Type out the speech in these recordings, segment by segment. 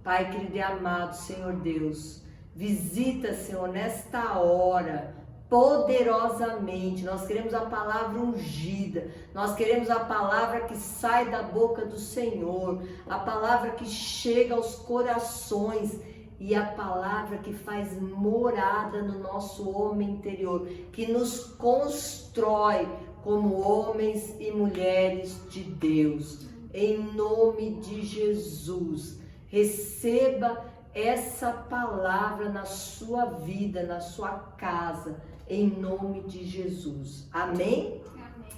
Pai querido e amado, Senhor Deus, visita, Senhor, nesta hora, poderosamente. Nós queremos a palavra ungida, nós queremos a palavra que sai da boca do Senhor, a palavra que chega aos corações e a palavra que faz morada no nosso homem interior, que nos constrói como homens e mulheres de Deus. Em nome de Jesus, receba essa palavra na sua vida, na sua casa, em nome de Jesus. Amém? Amém.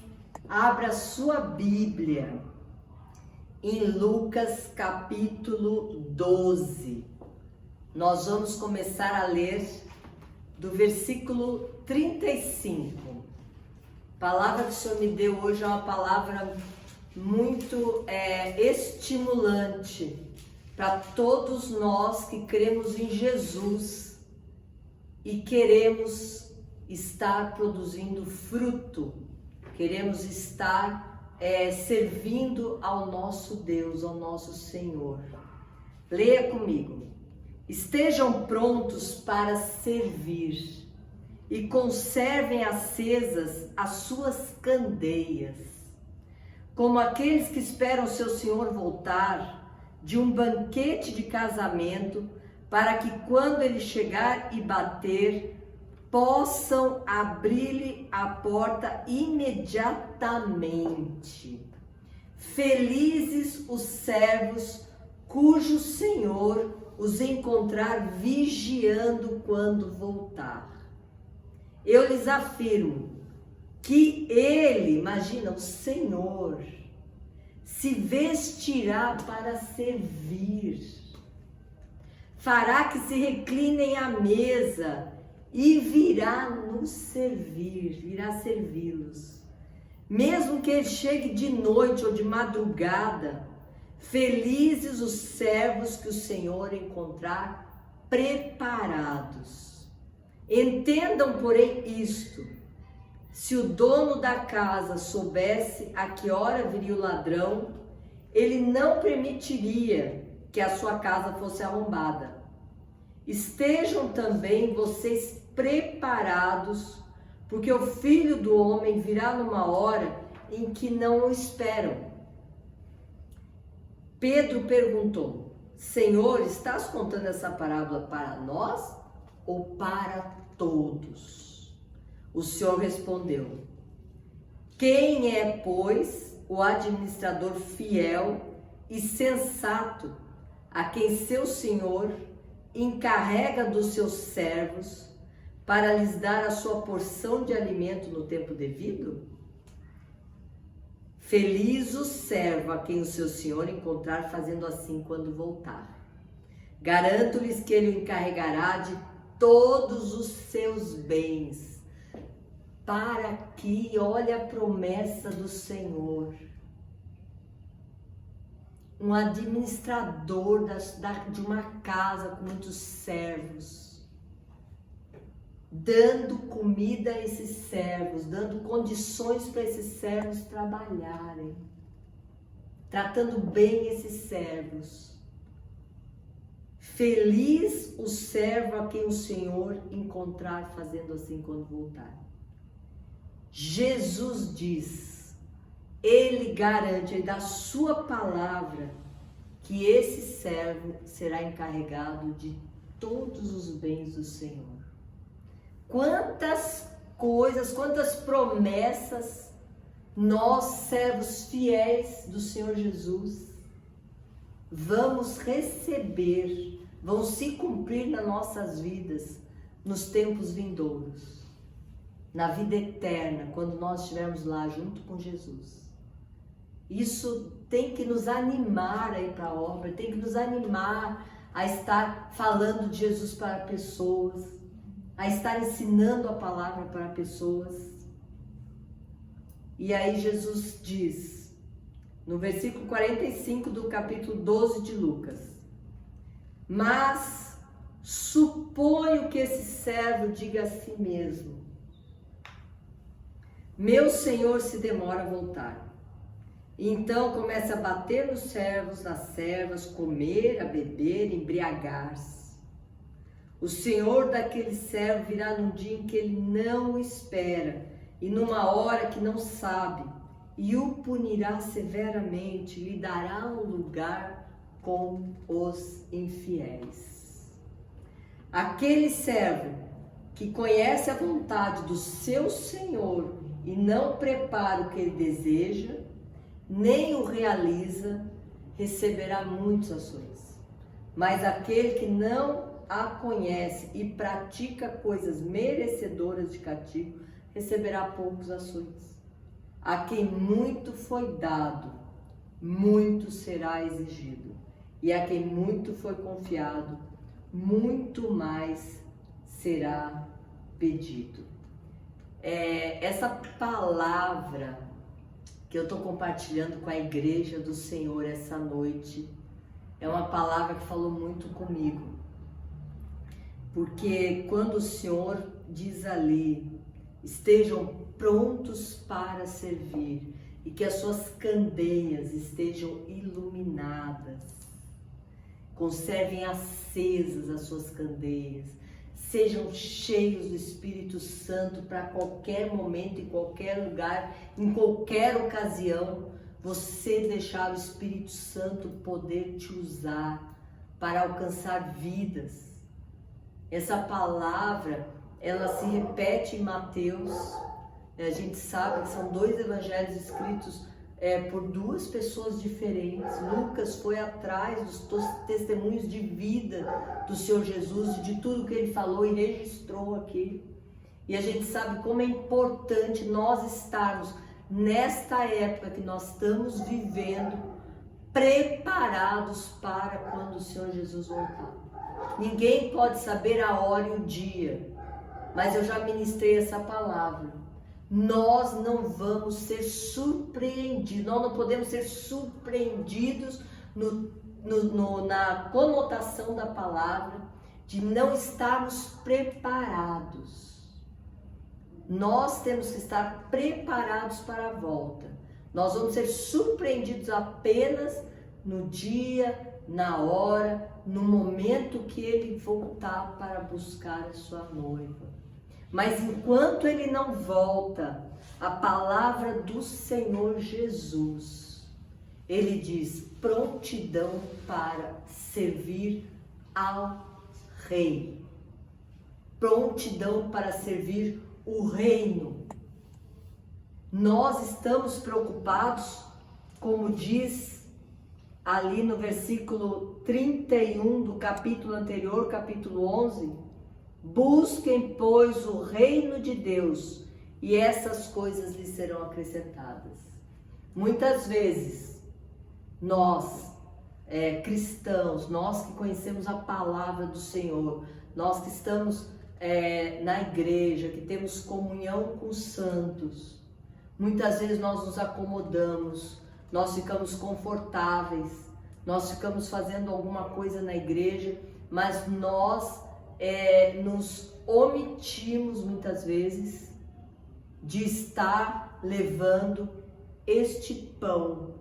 Abra sua Bíblia em Lucas capítulo 12. Nós vamos começar a ler do versículo 35. A palavra que o Senhor me deu hoje é uma palavra muito estimulante para todos nós que cremos em Jesus e queremos estar produzindo fruto, queremos estar servindo ao nosso Deus, ao nosso Senhor. Leia comigo. Estejam prontos para servir e conservem acesas as suas candeias, como aqueles que esperam seu Senhor voltar de um banquete de casamento, para que quando ele chegar e bater, possam abrir-lhe a porta imediatamente. Felizes os servos cujo Senhor os encontrar vigiando quando voltar. Eu lhes afirmo que ele, imagina, o Senhor, se vestirá para servir, fará que se reclinem à mesa e virá nos servir, virá servi-los. Mesmo que ele chegue de noite ou de madrugada, felizes os servos que o Senhor encontrar preparados. Entendam, porém, isto: se o dono da casa soubesse a que hora viria o ladrão, ele não permitiria que a sua casa fosse arrombada. Estejam também vocês preparados, porque o Filho do Homem virá numa hora em que não o esperam. Pedro perguntou: Senhor, estás contando essa parábola para nós ou para todos? O Senhor respondeu: quem é, pois, o administrador fiel e sensato, a quem seu Senhor encarrega dos seus servos para lhes dar a sua porção de alimento no tempo devido? Feliz o servo a quem o seu Senhor encontrar fazendo assim quando voltar. Garanto-lhes que ele o encarregará de todos os seus bens, para que, olha a promessa do Senhor, um administrador de uma casa com muitos servos, dando comida a esses servos, dando condições para esses servos trabalharem, tratando bem esses servos. Feliz o servo a quem o Senhor encontrar fazendo assim quando voltar. Jesus diz, ele garante, ele dá a sua palavra, que esse servo será encarregado de todos os bens do Senhor. Quantas coisas, quantas promessas nós, servos fiéis do Senhor Jesus, vamos receber, vão se cumprir nas nossas vidas, nos tempos vindouros, na vida eterna, quando nós estivermos lá junto com Jesus. Isso tem que nos animar a ir para a obra, tem que nos animar a estar falando de Jesus para pessoas, a estar ensinando a palavra para pessoas. E aí Jesus diz, no versículo 45 do capítulo 12 de Lucas: mas suponho que esse servo diga a si mesmo: meu senhor se demora a voltar, Então começa a bater nos servos, nas servas, comer, a beber, embriagar-se. O senhor daquele servo virá num dia em que ele não espera e numa hora que não sabe, e o punirá severamente, lhe dará um lugar com os infiéis. Aquele servo que conhece a vontade do seu senhor e não prepara o que ele deseja, nem o realiza, receberá muitas ações. Mas aquele que não a conhece e pratica coisas merecedoras de castigo, receberá poucas ações. A quem muito foi dado, muito será exigido. E a quem muito foi confiado, muito mais será pedido. Essa palavra que eu estou compartilhando com a igreja do Senhor essa noite é uma palavra que falou muito comigo. Porque quando o Senhor diz ali, estejam prontos para servir e que as suas candeias estejam iluminadas, conservem acesas as suas candeias, sejam cheios do Espírito Santo para qualquer momento, em qualquer lugar, em qualquer ocasião, você deixar o Espírito Santo poder te usar para alcançar vidas. Essa palavra, ela se repete em Mateus. A gente sabe que são 2 evangelhos escritos por 2 pessoas diferentes. Lucas foi atrás dos testemunhos de vida do Senhor Jesus, de tudo que ele falou e registrou aqui. E a gente sabe como é importante nós estarmos nesta época que nós estamos vivendo, preparados para quando o Senhor Jesus voltar. Ninguém pode saber a hora e o dia, mas eu já ministrei essa palavra. Nós não vamos ser surpreendidos, nós não podemos ser surpreendidos na conotação da palavra de não estarmos preparados. Nós temos que estar preparados para a volta. Nós vamos ser surpreendidos apenas no dia, na hora, no momento que ele voltar para buscar a sua noiva. Mas enquanto ele não volta, a palavra do Senhor Jesus, ele diz prontidão para servir ao rei, prontidão para servir o reino. Nós estamos preocupados, como diz ali no versículo 31 do capítulo anterior, capítulo 11, busquem, pois, o reino de Deus e essas coisas lhes serão acrescentadas. Muitas vezes, nós, cristãos, nós que conhecemos a palavra do Senhor, nós que estamos na igreja, que temos comunhão com os santos, muitas vezes nós nos acomodamos, nós ficamos confortáveis, nós ficamos fazendo alguma coisa na igreja, mas nós nos omitimos muitas vezes de estar levando este pão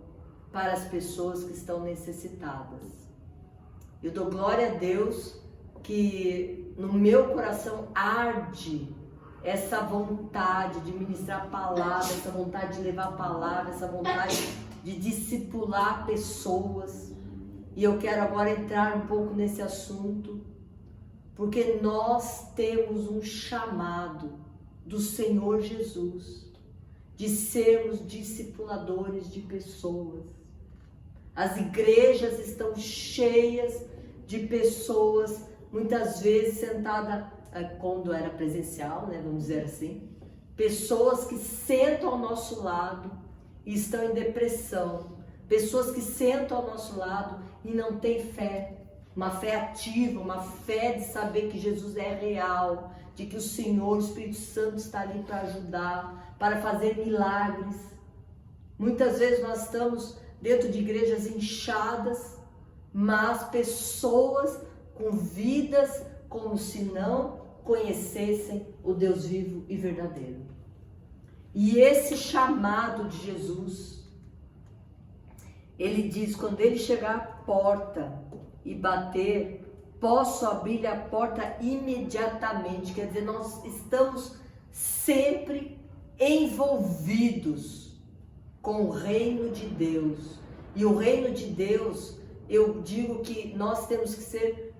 para as pessoas que estão necessitadas. Eu dou glória a Deus que no meu coração arde essa vontade de ministrar a palavra, essa vontade de levar a palavra, essa vontade de discipular pessoas. E eu quero agora entrar um pouco nesse assunto, porque nós temos um chamado do Senhor Jesus de sermos discipuladores de pessoas. As igrejas estão cheias de pessoas, muitas vezes sentadas, quando era presencial, né, vamos dizer assim, pessoas que sentam ao nosso lado e estão em depressão, pessoas que sentam ao nosso lado e não têm fé, uma fé ativa, uma fé de saber que Jesus é real, de que o Senhor, o Espírito Santo está ali para ajudar, para fazer milagres. Muitas vezes nós estamos dentro de igrejas inchadas, mas pessoas com vidas como se não conhecessem o Deus vivo e verdadeiro. E esse chamado de Jesus Ele diz, quando ele chegar à porta e bater, posso abrir a porta imediatamente. Quer dizer, nós estamos sempre envolvidos com o reino de Deus. E o reino de Deus, eu digo que nós temos que ser,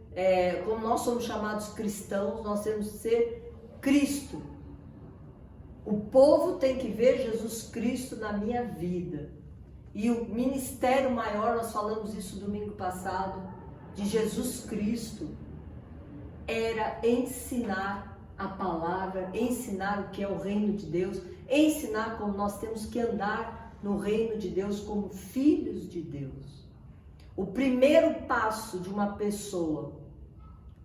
como nós somos chamados cristãos, nós temos que ser Cristo. O povo tem que ver Jesus Cristo na minha vida. E o ministério maior, nós falamos isso domingo passado, de Jesus Cristo, era ensinar a palavra, ensinar o que é o reino de Deus, ensinar como nós temos que andar no reino de Deus como filhos de Deus. O primeiro passo de uma pessoa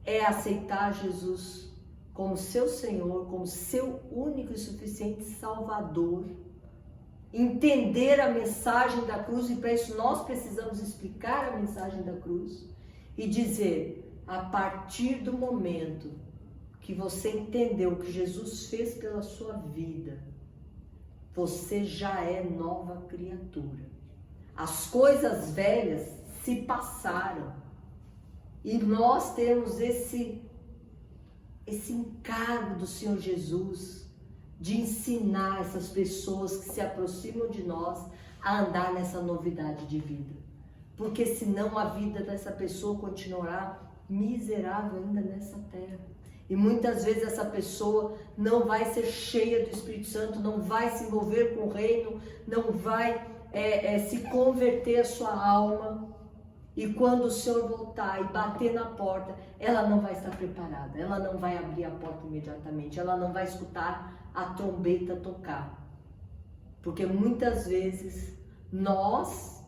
é aceitar Jesus como seu Senhor, como seu único e suficiente Salvador. Entender a mensagem da cruz, e para isso nós precisamos explicar a mensagem da cruz e dizer, a partir do momento que você entendeu o que Jesus fez pela sua vida, você já é nova criatura. As coisas velhas se passaram e nós temos esse encargo do Senhor Jesus de ensinar essas pessoas que se aproximam de nós a andar nessa novidade de vida. Porque senão a vida dessa pessoa continuará miserável ainda nessa terra. E muitas vezes essa pessoa não vai ser cheia do Espírito Santo, não vai se envolver com o reino, não vai se converter a sua alma. E quando o Senhor voltar e bater na porta, ela não vai estar preparada, ela não vai abrir a porta imediatamente, ela não vai escutar a trombeta tocar. Porque muitas vezes nós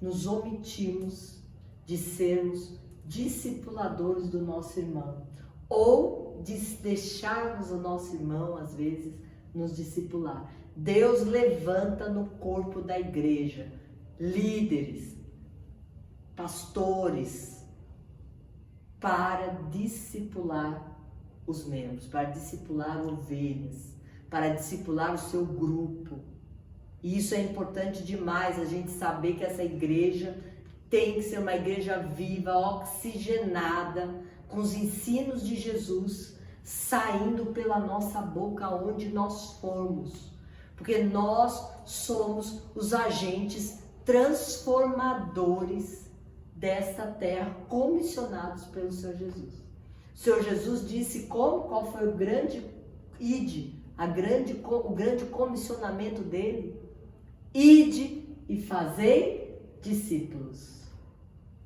nos omitimos de sermos discipuladores do nosso irmão, ou de deixarmos o nosso irmão, às vezes, nos discipular. Deus levanta no corpo da igreja líderes, pastores, para discipular os membros, para discipular ovelhas, para discipular o seu grupo. E isso é importante demais, a gente saber que essa igreja tem que ser uma igreja viva, oxigenada, com os ensinos de Jesus saindo pela nossa boca aonde nós formos. Porque nós somos os agentes transformadores desta terra, comissionados pelo Senhor Jesus. O Senhor Jesus disse qual foi o grande o grande comissionamento dele? Ide e fazei discípulos.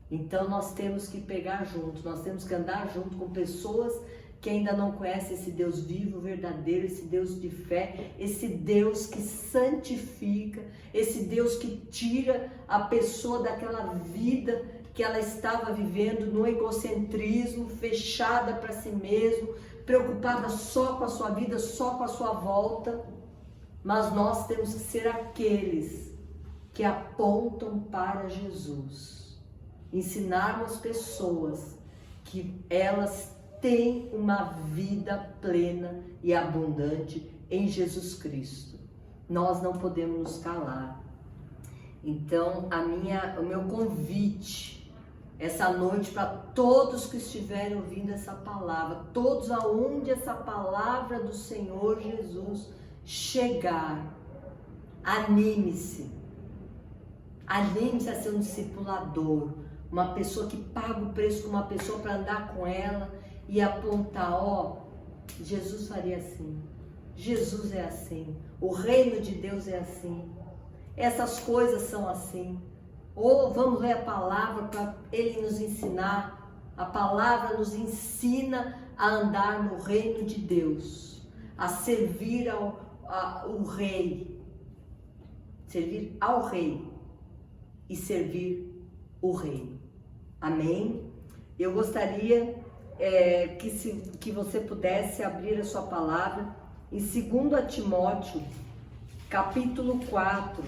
Então nós temos que pegar junto, nós temos que andar junto com pessoas que ainda não conhecem esse Deus vivo, verdadeiro, esse Deus de fé, esse Deus que santifica, esse Deus que tira a pessoa daquela vida que ela estava vivendo no egocentrismo, fechada para si mesmo, preocupada só com a sua vida, só com a sua volta. Mas nós temos que ser aqueles que apontam para Jesus. Ensinarmos pessoas que elas têm uma vida plena e abundante em Jesus Cristo. Nós não podemos nos calar. Então, o meu convite essa noite para todos que estiverem ouvindo essa palavra, todos aonde essa palavra do Senhor Jesus chegar, anime-se a ser um discipulador, uma pessoa que paga o preço com uma pessoa para andar com ela e apontar, Jesus faria assim, Jesus é assim, o reino de Deus é assim, essas coisas são assim. Ou vamos ler a palavra para ele nos ensinar. A palavra nos ensina a andar no reino de Deus, a servir ao rei, servir ao rei e servir o reino. Amém? Eu gostaria que você pudesse abrir a sua palavra em 2 Timóteo, capítulo 4,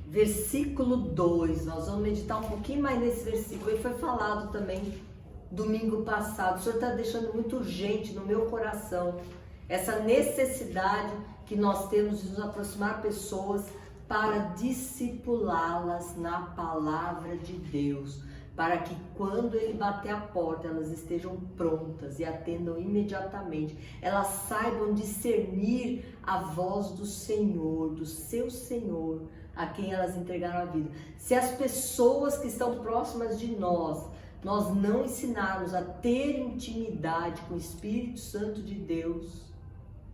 versículo 2, nós vamos meditar um pouquinho mais nesse versículo. Ele foi falado também domingo passado. O Senhor está deixando muito urgente no meu coração essa necessidade que nós temos de nos aproximar pessoas para discipulá-las na palavra de Deus, para que quando ele bater a porta, elas estejam prontas e atendam imediatamente. Elas saibam discernir a voz do Senhor, do seu Senhor, a quem elas entregaram a vida. Se as pessoas que estão próximas de nós não ensinarmos a ter intimidade com o Espírito Santo de Deus,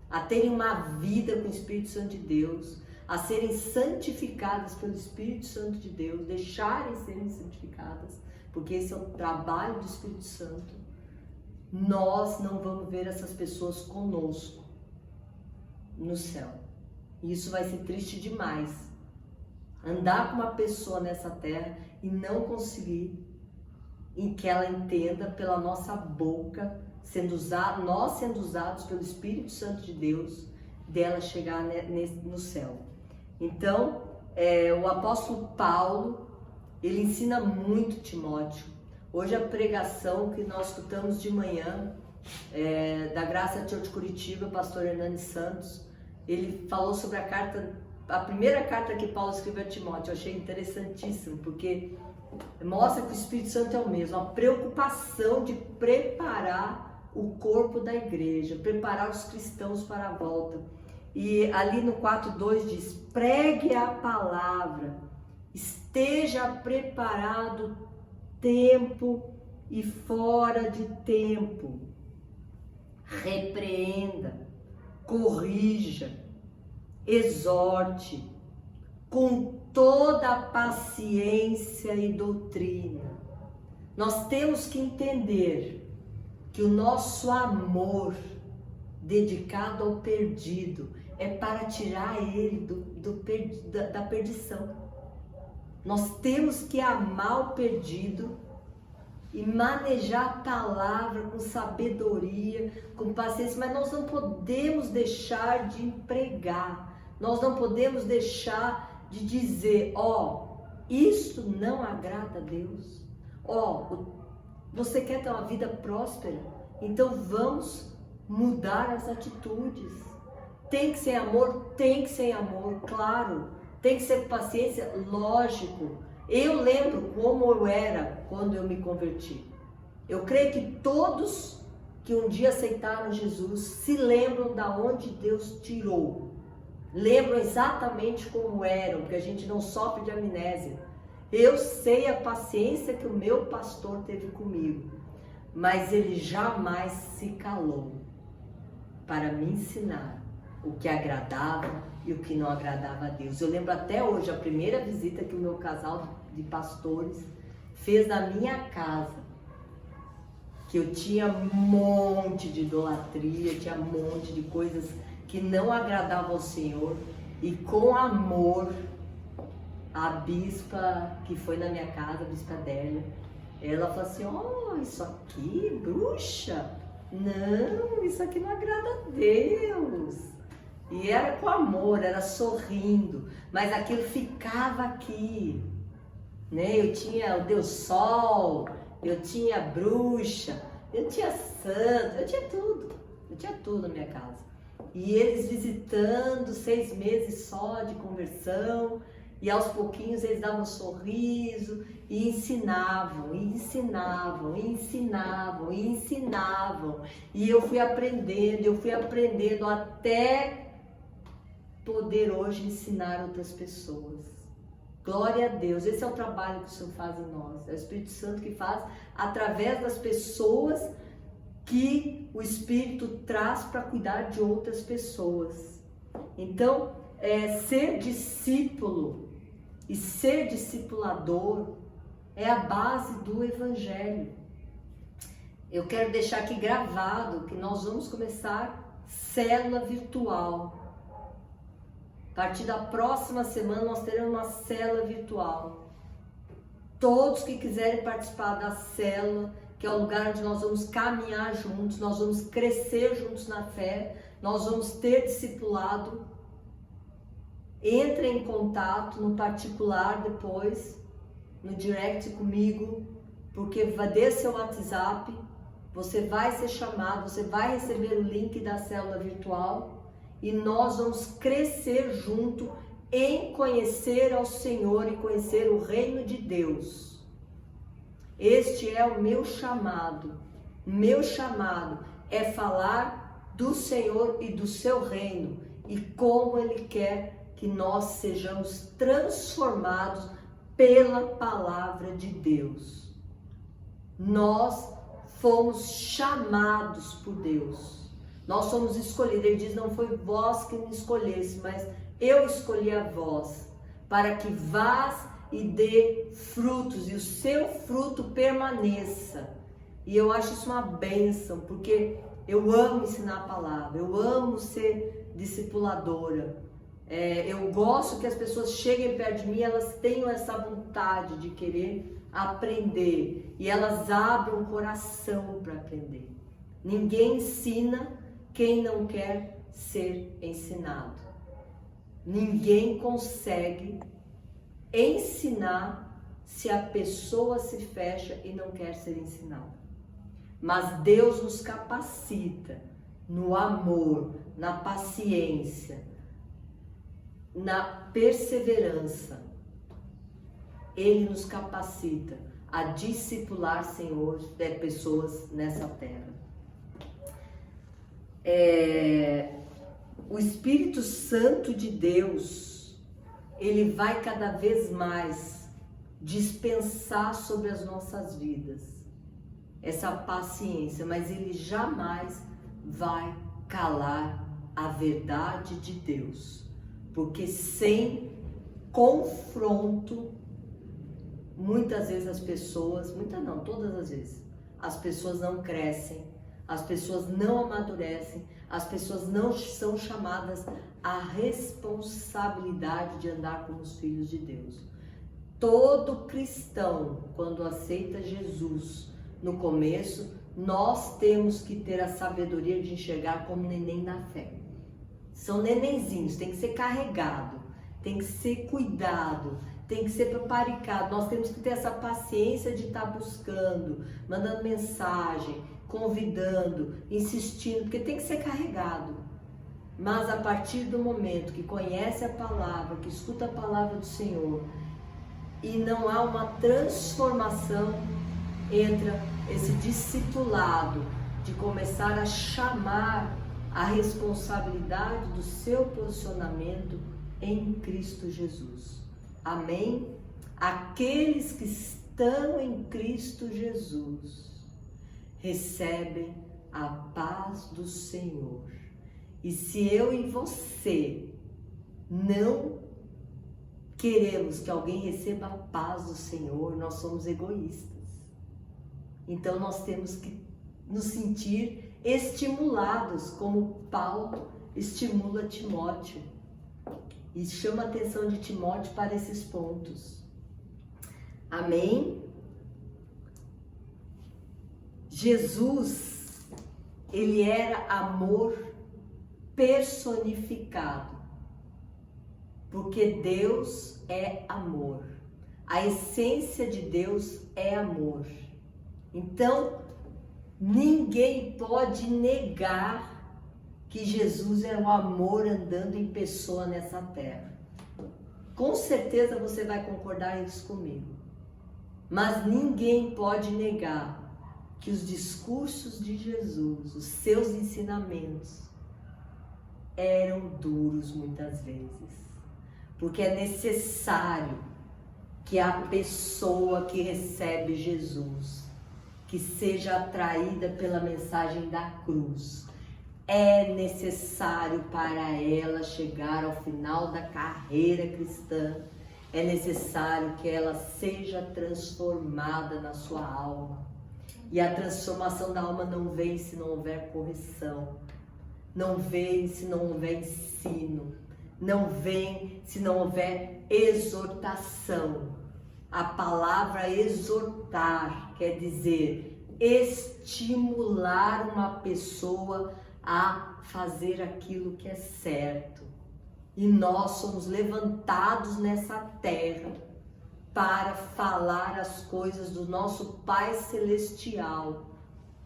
a terem uma vida com o Espírito Santo de Deus, a serem santificadas pelo Espírito Santo de Deus, deixarem serem santificadas, porque esse é o trabalho do Espírito Santo, nós não vamos ver essas pessoas conosco no céu. E isso vai ser triste demais. Andar com uma pessoa nessa terra e não conseguir em que ela entenda pela nossa boca, nós sendo usados pelo Espírito Santo de Deus, dela chegar no céu. Então, o apóstolo Paulo, ele ensina muito Timóteo. Hoje a pregação que nós escutamos de manhã, da Graça Church Curitiba, pastor Hernani Santos, ele falou sobre a primeira carta que Paulo escreveu a Timóteo. Eu achei interessantíssimo, porque mostra que o Espírito Santo é o mesmo, a preocupação de preparar o corpo da igreja, preparar os cristãos para a volta. E ali no 4:2 diz: pregue a palavra, esteja preparado tempo e fora de tempo, repreenda, corrija, exorte com toda a paciência e doutrina. Nós temos que entender que o nosso amor dedicado ao perdido é para tirar ele da perdição. Nós temos que amar o perdido e manejar a palavra com sabedoria, com paciência, mas nós não podemos deixar de pregar, nós não podemos deixar de dizer: isso não agrada a Deus. Você quer ter uma vida próspera? Então vamos mudar as atitudes. Tem que ser amor? Tem que ser amor, claro. Tem que ser paciência? Lógico. Eu lembro como eu era quando eu me converti. Eu creio que todos que um dia aceitaram Jesus se lembram da onde Deus tirou. Lembram exatamente como eram, porque a gente não sofre de amnésia. Eu sei a paciência que o meu pastor teve comigo, mas ele jamais se calou para me ensinar o que agradava e o que não agradava a Deus. Eu lembro até hoje a primeira visita que o meu casal de pastores fez na minha casa, que eu tinha um monte de idolatria, tinha um monte de coisas que não agradavam ao Senhor, e com amor, a bispa que foi na minha casa, a bispa Adélia, ela falou assim: isso aqui, bruxa? Não, isso aqui não agrada a Deus. E era com amor, era sorrindo, mas aquilo ficava aqui, né? Eu tinha o Deus Sol, eu tinha bruxa, eu tinha santo, eu tinha tudo na minha casa. E eles visitando, 6 meses só de conversão, e aos pouquinhos eles davam um sorriso e ensinavam, e ensinavam, e ensinavam, e ensinavam. E eu fui aprendendo até poder hoje ensinar outras pessoas. Glória a Deus, esse é o trabalho que o Senhor faz em nós. É o Espírito Santo que faz através das pessoas que o Espírito traz para cuidar de outras pessoas. Então, ser discípulo e ser discipulador é a base do Evangelho. Eu quero deixar aqui gravado que nós vamos começar célula virtual. A partir da próxima semana nós teremos uma célula virtual. Todos que quiserem participar da célula, que é o lugar onde nós vamos caminhar juntos, nós vamos crescer juntos na fé, nós vamos ter discipulado. Entre em contato no particular depois, no direct comigo, porque dê seu WhatsApp, você vai ser chamado, você vai receber o link da célula virtual e nós vamos crescer junto em conhecer ao Senhor e conhecer o reino de Deus. Este é o meu chamado. Meu chamado é falar do Senhor e do seu reino e como Ele quer que nós sejamos transformados pela palavra de Deus. Nós fomos chamados por Deus. Nós somos escolhidos. Ele diz, não foi vós que me escolheste, mas eu escolhi a vós, para que vás e dê frutos, e o seu fruto permaneça. E eu acho isso uma bênção, porque eu amo ensinar a palavra, eu amo ser discipuladora. Eu gosto que as pessoas cheguem perto de mim, elas tenham essa vontade de querer aprender, e elas abram o coração para aprender. Ninguém ensina quem não quer ser ensinado. Ninguém consegue ensinar se a pessoa se fecha e não quer ser ensinada. Mas Deus nos capacita no amor, na paciência, na perseverança. Ele nos capacita a discipular, Senhor, pessoas nessa terra. O Espírito Santo de Deus, ele vai cada vez mais dispensar sobre as nossas vidas essa paciência, mas ele jamais vai calar a verdade de Deus, porque sem confronto, muitas vezes as pessoas, todas as vezes, as pessoas não crescem, as pessoas não amadurecem, as pessoas não são chamadas à responsabilidade de andar como os filhos de Deus. Todo cristão, quando aceita Jesus, no começo, nós temos que ter a sabedoria de enxergar como neném na fé. São nenenzinhos, tem que ser carregado, tem que ser cuidado, tem que ser preparicado. Nós temos que ter essa paciência de estar buscando, mandando mensagem, convidando, insistindo, porque tem que ser carregado. Mas a partir do momento que conhece a palavra, que escuta a palavra do Senhor, e não há uma transformação, entra esse discipulado de começar a chamar a responsabilidade do seu posicionamento em Cristo Jesus. Amém? Aqueles que estão em Cristo Jesus recebem a paz do Senhor. E se eu e você não queremos que alguém receba a paz do Senhor, nós somos egoístas. Então nós temos que nos sentir estimulados, como Paulo estimula Timóteo. E chama a atenção de Timóteo para esses pontos. Amém? Jesus, ele era amor personificado, porque Deus é amor. A essência de Deus é amor. Então, ninguém pode negar que Jesus era um amor andando em pessoa nessa terra. Com certeza você vai concordar isso comigo. Mas ninguém pode negar que os discursos de Jesus, os seus ensinamentos, eram duros muitas vezes. Porque é necessário que a pessoa que recebe Jesus, que seja atraída pela mensagem da cruz. É necessário para ela chegar ao final da carreira cristã. É necessário que ela seja transformada na sua alma. E a transformação da alma não vem se não houver correção. Não vem se não houver ensino. Não vem se não houver exortação. A palavra exortar quer dizer estimular uma pessoa a fazer aquilo que é certo. E nós somos levantados nessa terra para falar as coisas do nosso Pai Celestial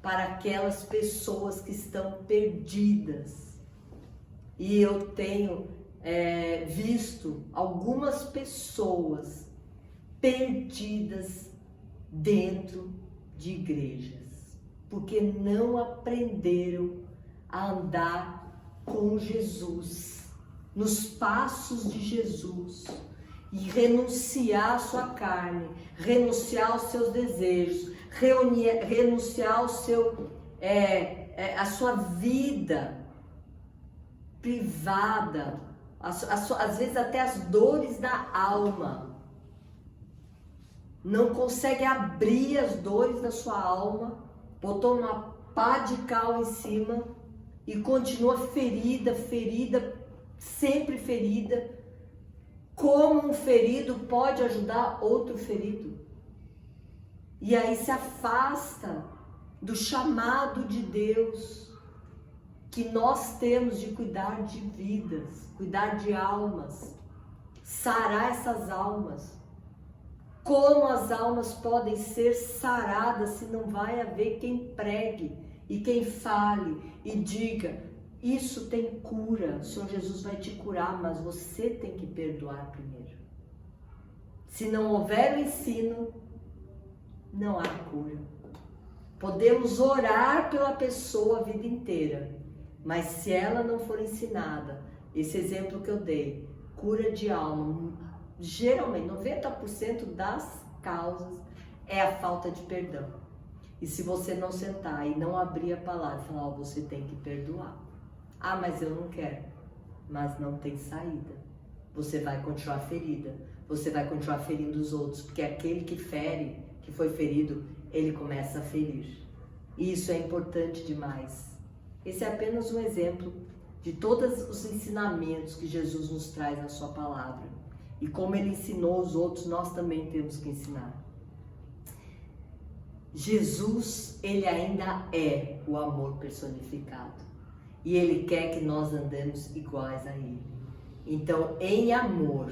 para aquelas pessoas que estão perdidas. E eu tenho visto algumas pessoas perdidas dentro de igrejas, porque não aprenderam a andar com Jesus, nos passos de Jesus, e renunciar à sua carne, renunciar aos seus desejos, renunciar ao a sua vida privada, às vezes até as dores da alma. Não consegue abrir as dores da sua alma, botou uma pá de cal em cima e continua ferida, sempre ferida. Como um ferido pode ajudar outro ferido? E aí se afasta do chamado de Deus que nós temos de cuidar de vidas, cuidar de almas, sarar essas almas. Como as almas podem ser saradas se não vai haver quem pregue e quem fale e diga: isso tem cura, o Senhor Jesus vai te curar, mas você tem que perdoar primeiro. Se não houver o ensino, não há cura. Podemos orar pela pessoa a vida inteira, mas se ela não for ensinada, esse exemplo que eu dei, cura de alma, geralmente 90% das causas é a falta de perdão. E se você não sentar e não abrir a palavra e falar: você tem que perdoar. Ah, mas eu não quero. Mas não tem saída. Você vai continuar ferida. Você vai continuar ferindo os outros, porque aquele que fere, que foi ferido, ele começa a ferir. E isso é importante demais. Esse é apenas um exemplo de todos os ensinamentos que Jesus nos traz na sua palavra. E como ele ensinou os outros, nós também temos que ensinar. Jesus, ele ainda é o amor personificado. E ele quer que nós andemos iguais a ele. Então, em amor,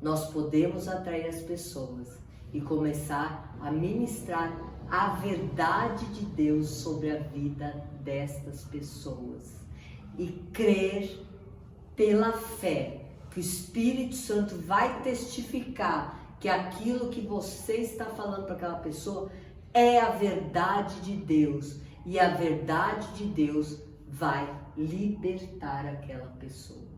nós podemos atrair as pessoas e começar a ministrar a verdade de Deus sobre a vida destas pessoas. E crer pela fé que o Espírito Santo vai testificar que aquilo que você está falando para aquela pessoa é a verdade de Deus. E a verdade de Deus vai libertar aquela pessoa.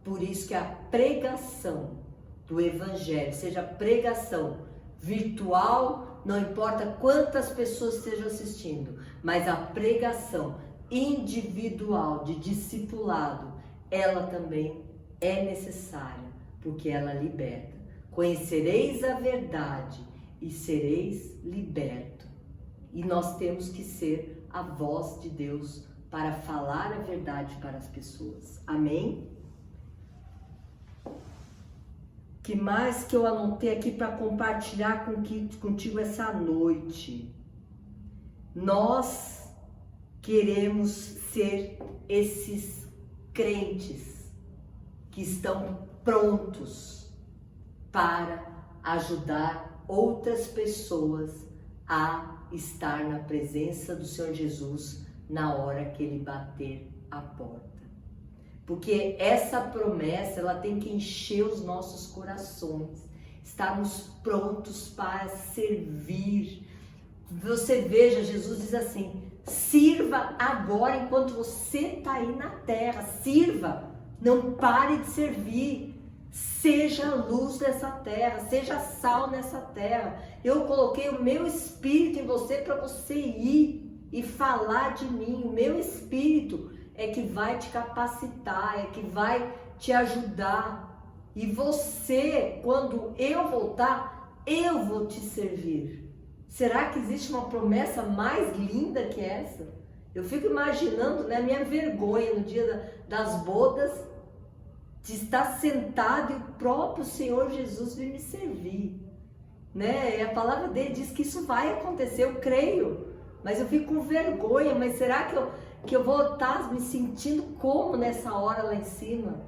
Por isso que a pregação do Evangelho, seja pregação virtual, não importa quantas pessoas estejam assistindo, mas a pregação individual de discipulado, ela também é necessária, porque ela liberta. Conhecereis a verdade e sereis libertos. E nós temos que ser a voz de Deus para falar a verdade para as pessoas. Amém? Que mais que eu anotei aqui para compartilhar contigo essa noite? Nós queremos ser esses crentes que estão prontos para ajudar outras pessoas a estar na presença do Senhor Jesus na hora que ele bater a porta. Porque essa promessa, ela tem que encher os nossos corações, estarmos prontos para servir. Você veja, Jesus diz assim: sirva agora enquanto você está aí na terra, sirva, não pare de servir, seja a luz dessa terra, seja sal nessa terra. Eu coloquei o meu espírito em você para você ir e falar de mim. O meu espírito é que vai te capacitar, é que vai te ajudar. E você, quando eu voltar, eu vou te servir. Será que existe uma promessa mais linda que essa? Eu fico imaginando, né, minha vergonha no dia das bodas, de estar sentado e o próprio Senhor Jesus vir me servir. Né? E a palavra dele diz que isso vai acontecer, eu creio. Mas eu fico com vergonha, mas será que eu vou estar me sentindo como nessa hora lá em cima?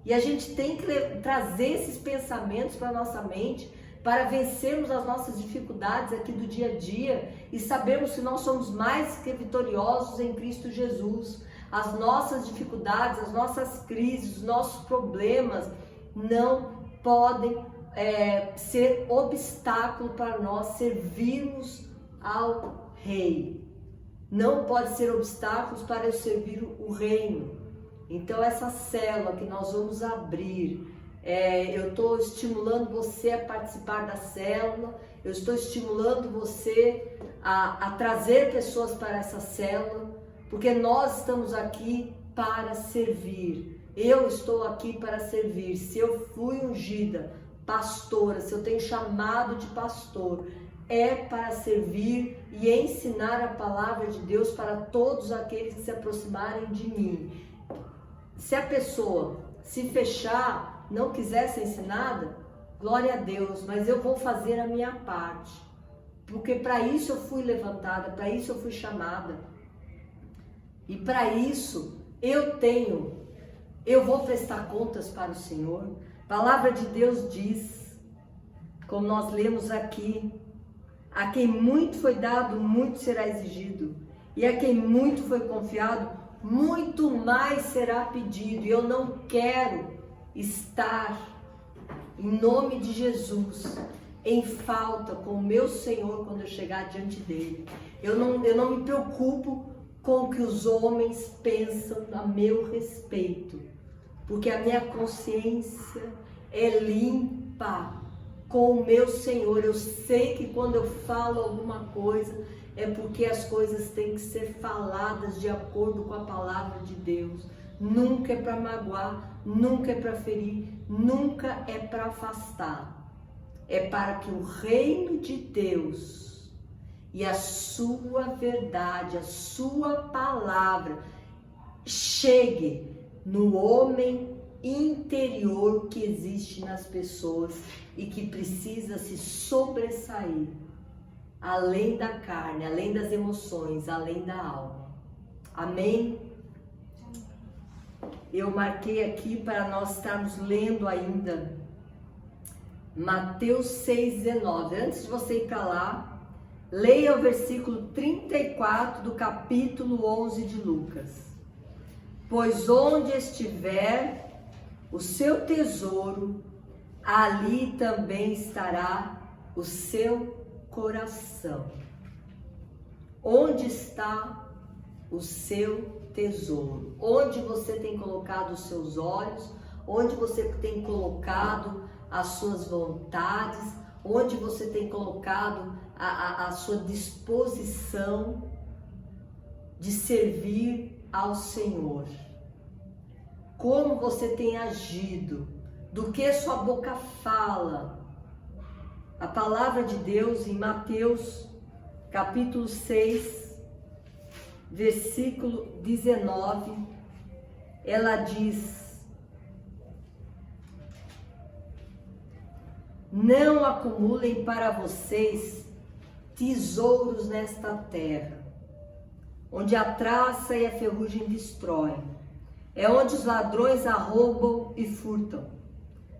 E a gente tem que trazer esses pensamentos para a nossa mente, para vencermos as nossas dificuldades aqui do dia a dia e sabermos que nós somos mais que vitoriosos em Cristo Jesus. as nossas dificuldades, as nossas crises, os nossos problemas não podem ser obstáculo para nós servirmos ao Rei. Não pode ser obstáculos para eu servir o reino. Então essa célula que nós vamos abrir, eu estou estimulando você a participar da célula, eu estou estimulando você a trazer pessoas para essa célula, porque nós estamos aqui para servir. Eu estou aqui para servir. Se eu fui ungida pastora, se eu tenho chamado de pastor, é para servir e ensinar a palavra de Deus para todos aqueles que se aproximarem de mim. Se a pessoa se fechar, não quiser ser ensinada, glória a Deus, mas eu vou fazer a minha parte, porque para isso eu fui levantada, para isso eu fui chamada, e para isso eu vou prestar contas para o Senhor. A palavra de Deus diz, como nós lemos aqui, a quem muito foi dado, muito será exigido, e a quem muito foi confiado, muito mais será pedido. E eu não quero estar, em nome de Jesus, em falta com o meu Senhor quando eu chegar diante dele. Eu não me preocupo com o que os homens pensam a meu respeito, porque a minha consciência é limpa com o meu Senhor. Eu sei que quando eu falo alguma coisa, é porque as coisas têm que ser faladas de acordo com a palavra de Deus. Nunca é para magoar, nunca é para ferir, nunca é para afastar. É para que o reino de Deus e a sua verdade, a sua palavra chegue no homem interior que existe nas pessoas e que precisa se sobressair, além da carne, além das emoções, além da alma. Amém? Eu marquei aqui para nós estarmos lendo ainda Mateus 6,19. Antes de você ir para lá, leia o versículo 34 do capítulo 11 de Lucas. Pois onde estiver o seu tesouro, ali também estará o seu coração. Onde está o seu tesouro? Onde você tem colocado os seus olhos? Onde você tem colocado as suas vontades? Onde você tem colocado a sua disposição de servir ao Senhor? Como você tem agido? Do que sua boca fala? A palavra de Deus em Mateus capítulo 6, versículo 19, ela diz: não acumulem para vocês tesouros nesta terra, onde a traça e a ferrugem destroem, é onde os ladrões arrombam e furtam,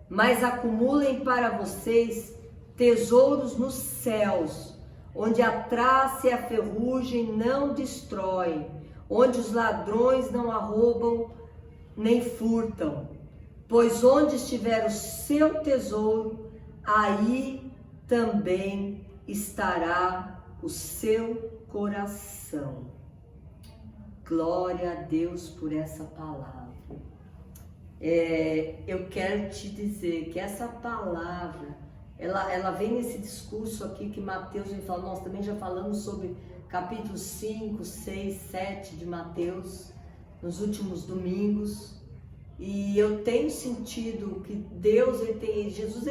mas acumulem para vocês tesouros nos céus, onde a traça e a ferrugem não destroem, onde os ladrões não arrombam nem furtam. Pois onde estiver o seu tesouro, aí também estará o seu coração. Glória a Deus por essa palavra. Eu quero te dizer que essa palavra, ela vem nesse discurso aqui que Mateus vem falando. Nós também já falamos sobre capítulos 5, 6, 7 de Mateus nos últimos domingos. E eu tenho sentido que Deus, Jesus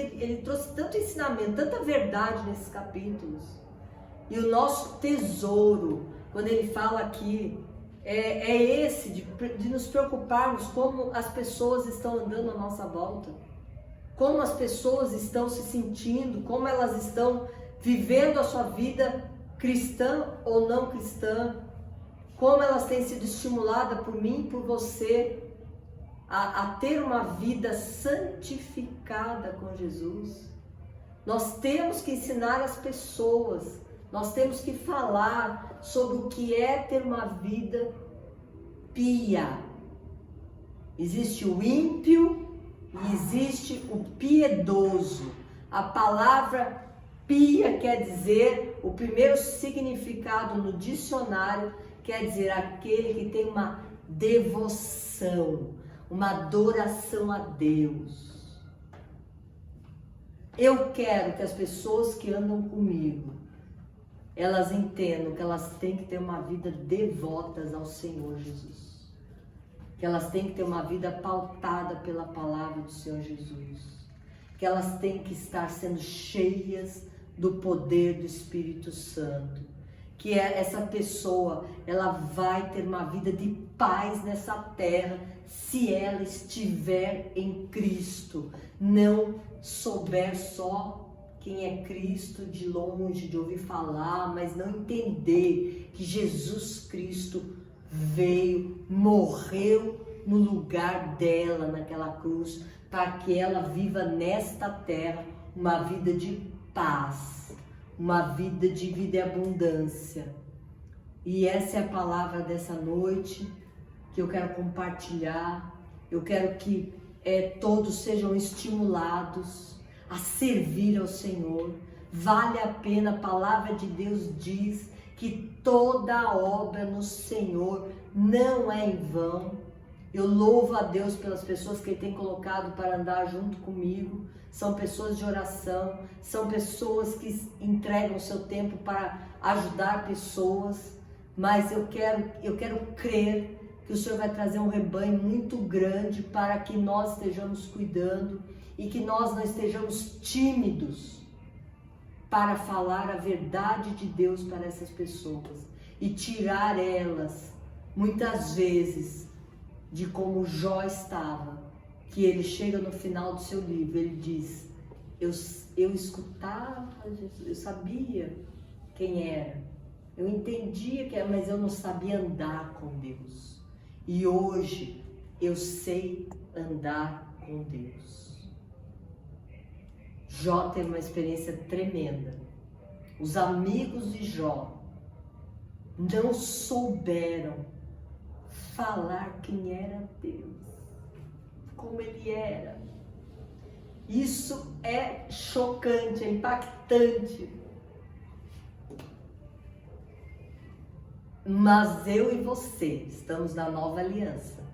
trouxe tanto ensinamento, tanta verdade nesses capítulos. E o nosso tesouro, quando ele fala aqui, é esse de nos preocuparmos como as pessoas estão andando à nossa volta, como as pessoas estão se sentindo, como elas estão vivendo a sua vida cristã ou não cristã, como elas têm sido estimuladas por mim, por você, a ter uma vida santificada com Jesus. Nós temos que ensinar as pessoas, nós temos que falar sobre o que é ter uma vida pia. Existe o ímpio e existe o piedoso. A palavra pia quer dizer, o primeiro significado no dicionário quer dizer aquele que tem uma devoção, uma adoração a Deus. Eu quero que as pessoas que andam comigo, elas entendam que elas têm que ter uma vida devotas ao Senhor Jesus. Que elas têm que ter uma vida pautada pela palavra do Senhor Jesus. Que elas têm que estar sendo cheias do poder do Espírito Santo. Que essa pessoa, ela vai ter uma vida de paz nessa terra se ela estiver em Cristo. Não souber só quem é Cristo de longe, de ouvir falar, mas não entender que Jesus Cristo veio, morreu no lugar dela naquela cruz, para que ela viva nesta terra uma vida de paz, uma vida de vida e abundância. E essa é a palavra dessa noite que eu quero compartilhar. Eu quero que todos sejam estimulados a servir ao Senhor. Vale a pena, a palavra de Deus diz que toda obra no Senhor não é em vão. Eu louvo a Deus pelas pessoas que Ele tem colocado para andar junto comigo. São pessoas de oração, são pessoas que entregam seu tempo para ajudar pessoas. Mas eu quero crer que o Senhor vai trazer um rebanho muito grande para que nós estejamos cuidando e que nós não estejamos tímidos para falar a verdade de Deus para essas pessoas e tirar elas, muitas vezes, de como Jó estava, que ele chega no final do seu livro, ele diz, eu escutava Jesus, eu sabia quem era, eu entendia que era, mas eu não sabia andar com Deus. E hoje eu sei andar com Deus. Jó teve uma experiência tremenda. Os amigos de Jó não souberam falar quem era Deus, como Ele era. Isso é chocante, é impactante. Mas eu e você estamos na nova aliança.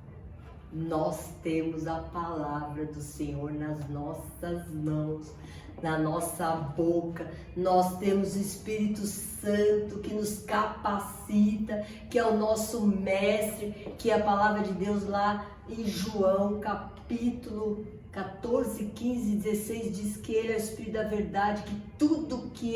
Nós temos a palavra do Senhor nas nossas mãos, na nossa boca. Nós temos o Espírito Santo que nos capacita, que é o nosso mestre, que é a palavra de Deus lá em João, capítulo 14, 15, 16, diz que Ele é o Espírito da verdade, que tudo que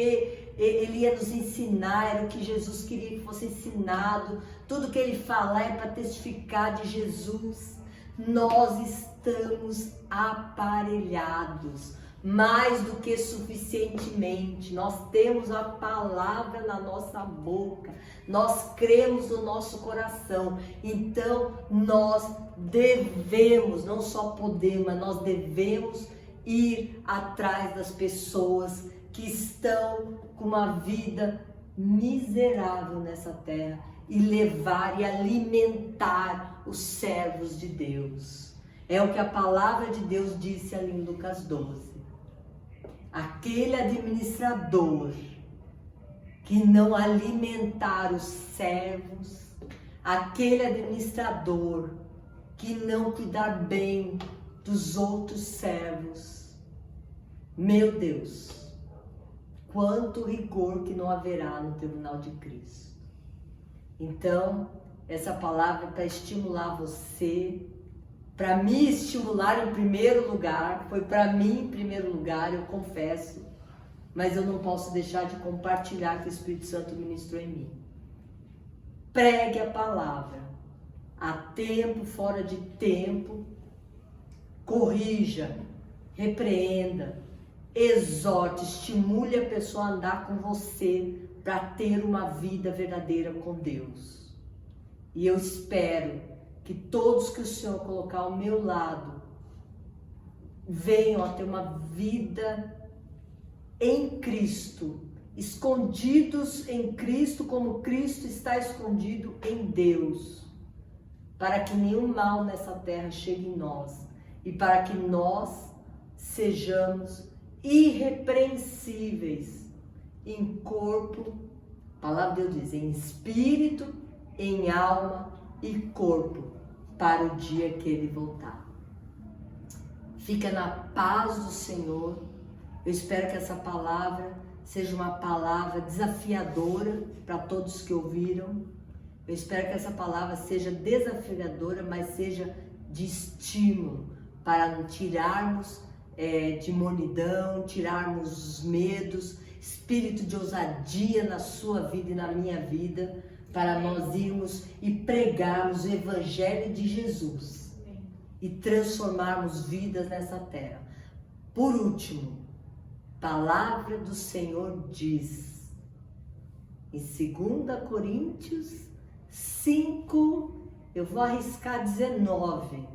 Ele ia nos ensinar era o que Jesus queria que fosse ensinado. Tudo que Ele fala é para testificar de Jesus. Nós estamos aparelhados, mais do que suficientemente. Nós temos a palavra na nossa boca, nós cremos no nosso coração. Então nós devemos, não só poder, mas nós devemos ir atrás das pessoas que estão com uma vida miserável nessa terra e levar e alimentar os servos de Deus. É o que a palavra de Deus disse ali em Lucas 12. Aquele administrador que não alimentar os servos, aquele administrador que não cuidar bem dos outros servos, meu Deus, quanto rigor que não haverá no tribunal de Cristo. Então, essa palavra é para estimular você, para me estimular em primeiro lugar, foi para mim em primeiro lugar, eu confesso, mas eu não posso deixar de compartilhar que o Espírito Santo ministrou em mim. Pregue a palavra, a tempo, fora de tempo, corrija, repreenda, exorte, estimule a pessoa a andar com você para ter uma vida verdadeira com Deus. E eu espero que todos que o Senhor colocar ao meu lado venham a ter uma vida em Cristo, escondidos em Cristo como Cristo está escondido em Deus. para que nenhum mal nessa terra chegue em nós e para que nós sejamos irrepreensíveis em corpo, a palavra de Deus diz, em espírito, em alma e corpo, para o dia que Ele voltar. Fica na paz do Senhor. Eu espero que essa palavra seja uma palavra desafiadora para todos que ouviram. Eu espero que essa palavra seja desafiadora, mas seja de estímulo para tirarmos de monidão, tirarmos os medos, espírito de ousadia na sua vida e na minha vida, para nós irmos e pregarmos o Evangelho de Jesus e transformarmos vidas nessa terra. Por último, palavra do Senhor diz, em 2 Coríntios 5, eu vou arriscar 19,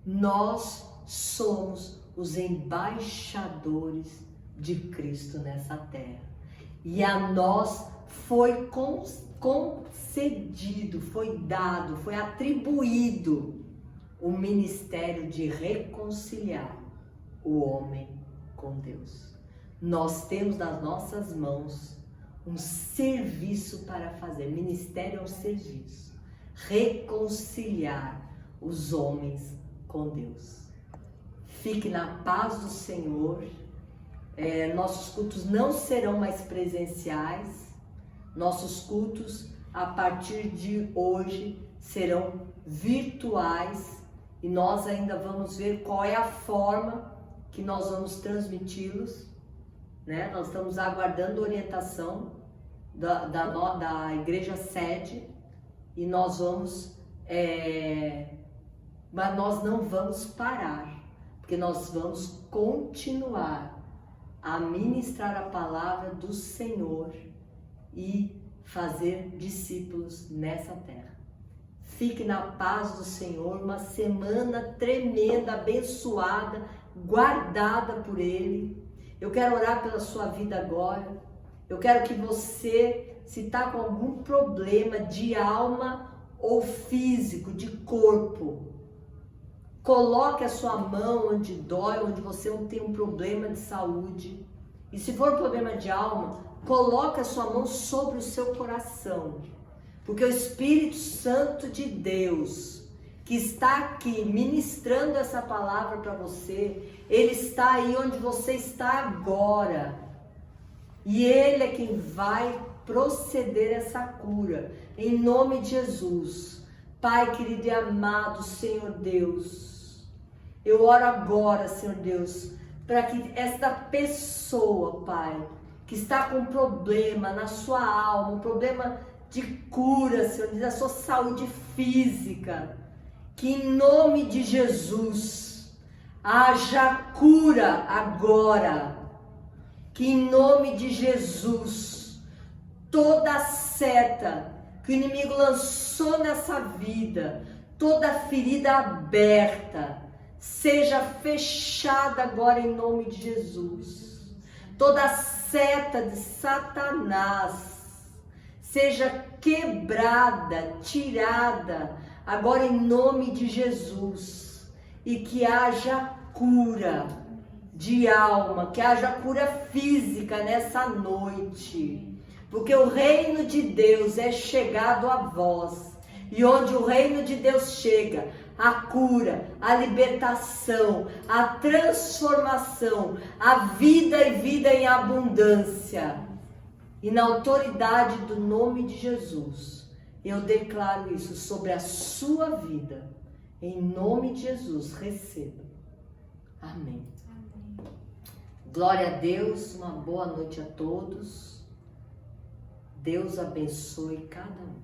nós somos os embaixadores de Cristo nessa terra. E a nós foi concedido, foi dado, foi atribuído o ministério de reconciliar o homem com Deus. Nós temos nas nossas mãos um serviço para fazer. Ministério é um serviço. Reconciliar os homens com Deus. Fique na paz do Senhor. Nossos cultos não serão mais presenciais. Nossos cultos, a partir de hoje, serão virtuais. E nós ainda vamos ver qual é a forma que nós vamos transmiti-los. Né? Nós estamos aguardando orientação da igreja sede e nós vamos, mas nós não vamos parar, porque nós vamos continuar a ministrar a palavra do Senhor e fazer discípulos nessa terra. Fique na paz do Senhor, uma semana tremenda, abençoada, guardada por Ele. Eu quero orar pela sua vida agora. Eu quero que você, se está com algum problema de alma ou físico, de corpo, coloque a sua mão onde dói, onde você não tem um problema de saúde. E se for um problema de alma, coloque a sua mão sobre o seu coração. Porque o Espírito Santo de Deus, que está aqui ministrando essa palavra para você, Ele está aí onde você está agora. E Ele é quem vai proceder essa cura, em nome de Jesus. Pai querido e amado, Senhor Deus, eu oro agora, Senhor Deus, para que esta pessoa, Pai, que está com um problema na sua alma, um problema de cura, Senhor, da sua saúde física, que em nome de Jesus haja cura agora, que em nome de Jesus toda seta que o inimigo lançou nessa vida, toda ferida aberta, seja fechada agora em nome de Jesus. Toda seta de Satanás seja quebrada, tirada, agora em nome de Jesus. E que haja cura de alma, que haja cura física nessa noite. Porque o reino de Deus é chegado a vós. E onde o reino de Deus chega, a cura, a libertação, a transformação, a vida e vida em abundância. E na autoridade do nome de Jesus, eu declaro isso sobre a sua vida. Em nome de Jesus, receba. Amém. Glória a Deus, uma boa noite a todos. Deus abençoe cada um.